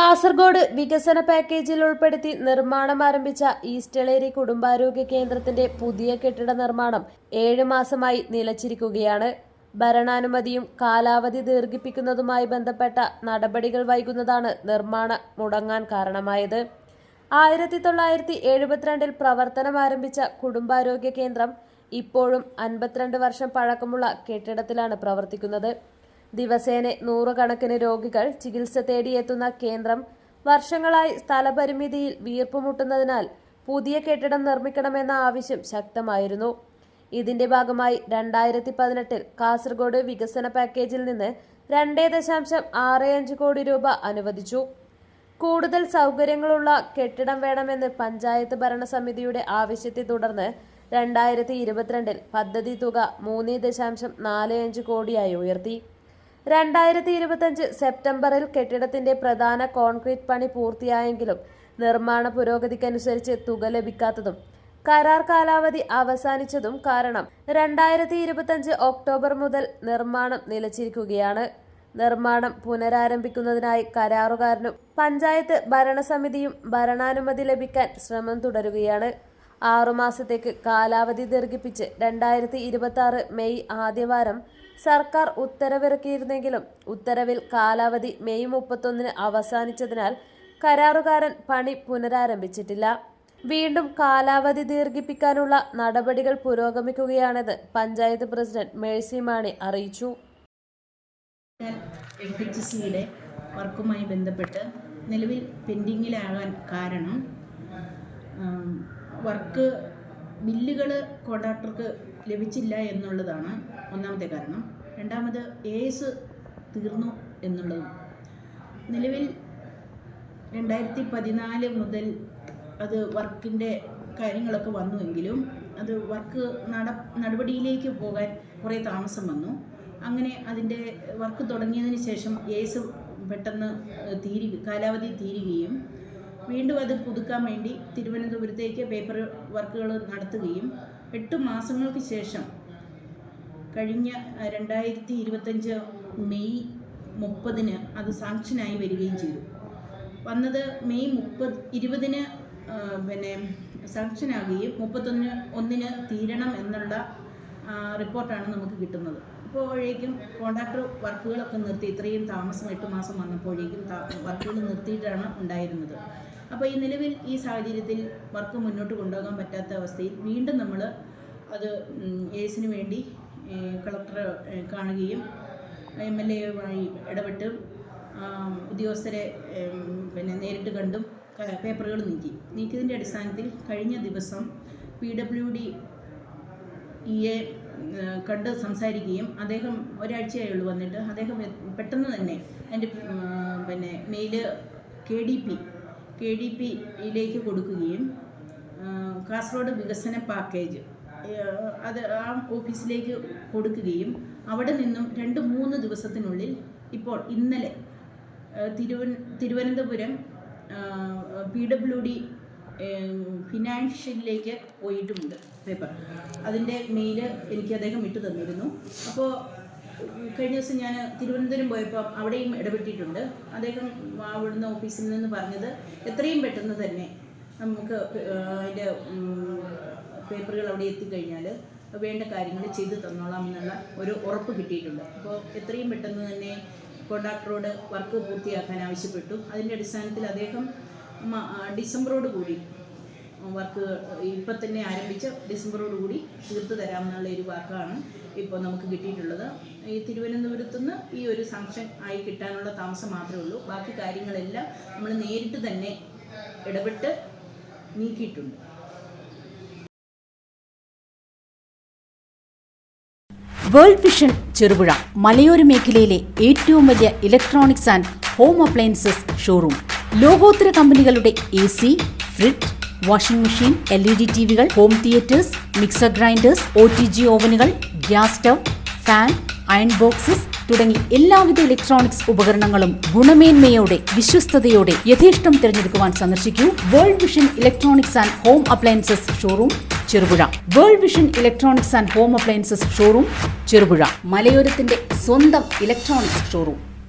കാസർഗോഡ് വികസന പാക്കേജിൽ ഉൾപ്പെടുത്തി നിർമ്മാണം ആരംഭിച്ച ഈസ്റ്റളേരി കുടുംബാരോഗ്യ കേന്ദ്രത്തിന്റെ പുതിയ കെട്ടിട നിർമ്മാണം 7 മാസമായി നിലച്ചിരിക്കുകയാണ്. ഭരണാനുമതിയും കാലാവധി ദീർഘിപ്പിക്കുന്നതുമായി ബന്ധപ്പെട്ട നടപടികൾ വൈകുന്നതാണ് നിർമ്മാണം മുടങ്ങാൻ കാരണമായത്. 1972 പ്രവർത്തനം ആരംഭിച്ച കുടുംബാരോഗ്യ കേന്ദ്രം ഇപ്പോഴും 52 വർഷം പഴക്കമുള്ള കെട്ടിടത്തിലാണ് പ്രവർത്തിക്കുന്നത്. ദിവസേന നൂറുകണക്കിന് രോഗികൾ ചികിത്സ തേടിയെത്തുന്ന കേന്ദ്രം വർഷങ്ങളായി സ്ഥലപരിമിതിയിൽ വീർപ്പുമുട്ടുന്നതിനാൽ പുതിയ കെട്ടിടം നിർമ്മിക്കണമെന്ന ആവശ്യം ശക്തമായിരുന്നു. ഇതിന്റെ ഭാഗമായി 2018 കാസർഗോഡ് വികസന പാക്കേജിൽ നിന്ന് 2.65 കോടി രൂപ അനുവദിച്ചു. കൂടുതൽ സൗകര്യങ്ങളുള്ള കെട്ടിടം വേണമെന്ന് പഞ്ചായത്ത് ഭരണസമിതിയുടെ ആവശ്യത്തെ തുടർന്ന് 2022 പദ്ധതി തുക 3.45 കോടിയായി ഉയർത്തി. 2025 സെപ്റ്റംബറിൽ കെട്ടിടത്തിന്റെ പ്രധാന കോൺക്രീറ്റ് പണി പൂർത്തിയായെങ്കിലും നിർമ്മാണ പുരോഗതിക്കനുസരിച്ച് തുക ലഭിക്കാത്തതും കരാർ കാലാവധി അവസാനിച്ചതും കാരണം 2025 ഒക്ടോബർ മുതൽ നിർമ്മാണം നിലച്ചിരിക്കുകയാണ്. നിർമ്മാണം പുനരാരംഭിക്കുന്നതിനായി കരാറുകാരനും പഞ്ചായത്ത് ഭരണസമിതിയും ഭരണാനുമതി ലഭിക്കാൻ ശ്രമം തുടരുകയാണ്. 6 മാസത്തേക്ക് കാലാവധി ദീർഘിപ്പിച്ച് 2026 മെയ് ആദ്യവാരം സർക്കാർ ഉത്തരവിറക്കിയിരുന്നെങ്കിലും ഉത്തരവിൽ കാലാവധി മെയ് 31 അവസാനിച്ചതിനാൽ കരാറുകാരൻ പണി പുനരാരംഭിച്ചിട്ടില്ല. വീണ്ടും കാലാവധി ദീർഘിപ്പിക്കാനുള്ള നടപടികൾ പുരോഗമിക്കുകയാണെന്ന് പഞ്ചായത്ത് പ്രസിഡന്റ് മേഴ്സി മാണി അറിയിച്ചു. FHCയുടെ വർക്കുമായി ബന്ധപ്പെട്ട് നിലവിൽ പെൻഡിങ്ങിലാകാൻ കാരണം വർക്ക് ബില്ലുകൾ കോൺട്രാക്ടർക്ക് ലഭിച്ചില്ല എന്നുള്ളതാണ് ഒന്നാമത്തെ കാരണം. രണ്ടാമത് AS തീർന്നു എന്നുള്ളതും. നിലവിൽ 2014 മുതൽ അത് വർക്കിൻ്റെ കാര്യങ്ങളൊക്കെ വന്നുവെങ്കിലും അത് വർക്ക് നടപടിയിലേക്ക് പോകാൻ കുറേ താമസം വന്നു. അങ്ങനെ അതിൻ്റെ വർക്ക് തുടങ്ങിയതിന് ശേഷം AS പെട്ടെന്ന് കാലാവധി തീരുകയും വീണ്ടും അത് പുതുക്കാൻ വേണ്ടി തിരുവനന്തപുരത്തേക്ക് പേപ്പർ വർക്കുകൾ നടത്തുകയും 8 മാസങ്ങൾക്ക് ശേഷം കഴിഞ്ഞ 2025 മെയ് 30 അത് സാങ്ഷനായി വരികയും ചെയ്തു. വന്നത് മെയ് 20 പിന്നെ സാങ്ഷനാകുകയും 31 തീരണം എന്നുള്ള റിപ്പോർട്ടാണ് നമുക്ക് കിട്ടുന്നത്. അപ്പോഴേക്കും കോൺട്രാക്ടർ വർക്കുകളൊക്കെ നിർത്തി. ഇത്രയും താമസം 8 മാസം വന്നപ്പോഴേക്കും വർക്കുകൾ നിർത്തിയിട്ടാണ് ഉണ്ടായിരുന്നത്. അപ്പോൾ ഈ നിലവിൽ ഈ സാഹചര്യത്തിൽ വർക്ക് മുന്നോട്ട് കൊണ്ടുപോകാൻ പറ്റാത്ത അവസ്ഥയിൽ വീണ്ടും നമ്മൾ അത് ASന് വേണ്ടി കളക്ടറെ കാണുകയും MLA വഴി ഇടപെട്ട് ഉദ്യോഗസ്ഥരെ നേരിട്ട് കണ്ടും പേപ്പറുകൾ നീക്കിയതിൻ്റെ അടിസ്ഥാനത്തിൽ കഴിഞ്ഞ ദിവസം PWD EA കണ്ട് സംസാരിക്കുകയും അദ്ദേഹം ഒരാഴ്ചയായുള്ളൂ വന്നിട്ട് അദ്ദേഹം പെട്ടെന്ന് തന്നെ അതിൻ്റെ മെയില് KDPയിലേക്ക് കൊടുക്കുകയും കാസർഗോഡ് വികസന പാക്കേജ് അത് ആ ഓഫീസിലേക്ക് കൊടുക്കുകയും അവിടെ നിന്നും 2-3 ദിവസത്തിനുള്ളിൽ ഇപ്പോൾ ഇന്നലെ തിരുവനന്തപുരം PWD ഫിനാൻഷ്യലിലേക്ക് പോയിട്ടുമുണ്ട് പേപ്പർ. അതിൻ്റെ മെയില് എനിക്ക് അദ്ദേഹം ഇട്ടു തന്നിരുന്നു. അപ്പോൾ കഴിഞ്ഞ ദിവസം ഞാൻ തിരുവനന്തപുരം പോയപ്പോൾ അവിടെയും ഇടപെട്ടിട്ടുണ്ട്. അദ്ദേഹം അവിടുന്ന് ഓഫീസിൽ നിന്ന് പറഞ്ഞത് എത്രയും പെട്ടെന്ന് തന്നെ നമുക്ക് അതിൻ്റെ പേപ്പറുകൾ അവിടെ എത്തിക്കഴിഞ്ഞാൽ വേണ്ട കാര്യങ്ങൾ ചെയ്തു തന്നോളാം എന്നുള്ള ഒരു ഉറപ്പ് കിട്ടിയിട്ടുണ്ട്. അപ്പോൾ എത്രയും പെട്ടെന്ന് തന്നെ കോൺട്രാക്ടറോട് വർക്ക് പൂർത്തിയാക്കാൻ ആവശ്യപ്പെട്ടു. അതിൻ്റെ അടിസ്ഥാനത്തിൽ അദ്ദേഹം ഡിസംബറോട് കൂടി വർക്ക് ഇപ്പം തന്നെ ആരംഭിച്ച് ഡിസംബറോട് കൂടി തീർത്തു തരാമെന്നുള്ള ഒരു വാക്കാണ് ഇപ്പോൾ നമുക്ക് കിട്ടിയിട്ടുള്ളത്. ഈ തിരുവനന്തപുരത്തുനിന്ന് ഈ ഒരു സാങ്ഷൻ ആയി കിട്ടാനുള്ള താമസം മാത്രമേ ഉള്ളൂ. ബാക്കി കാര്യങ്ങളെല്ലാം നമ്മൾ നേരിട്ട് തന്നെ ഇടപെട്ട് നീക്കിയിട്ടുണ്ട്. വേൾഡ് വിഷൻ ചെറുപുഴ മലയോര മേഖലയിലെ ഏറ്റവും വലിയ electronics and home appliances showroom. ലോകോത്തര കമ്പനികളുടെ AC, fridge, washing machine, LED TVകൾ, home theatres, mixer grinders, OTG ഓവനുകൾ, gas stove, fan, iron boxes തുടങ്ങി എല്ലാവിധ ഇലക്ട്രോണിക്സ് ഉപകരണങ്ങളും ഗുണമേന്മയോടെ വിശ്വസ്തയോടെ യഥേഷ്ടം തിരഞ്ഞെടുക്കുവാൻ സന്ദർശിക്കൂ World Vision electronics and home appliances showroom Cherupuzha. World Vision electronics and home appliances showroom Cherupuzha, മലയോരത്തിന്റെ സ്വന്തം ഇലക്ട്രോണിക്സ് ഷോറൂം.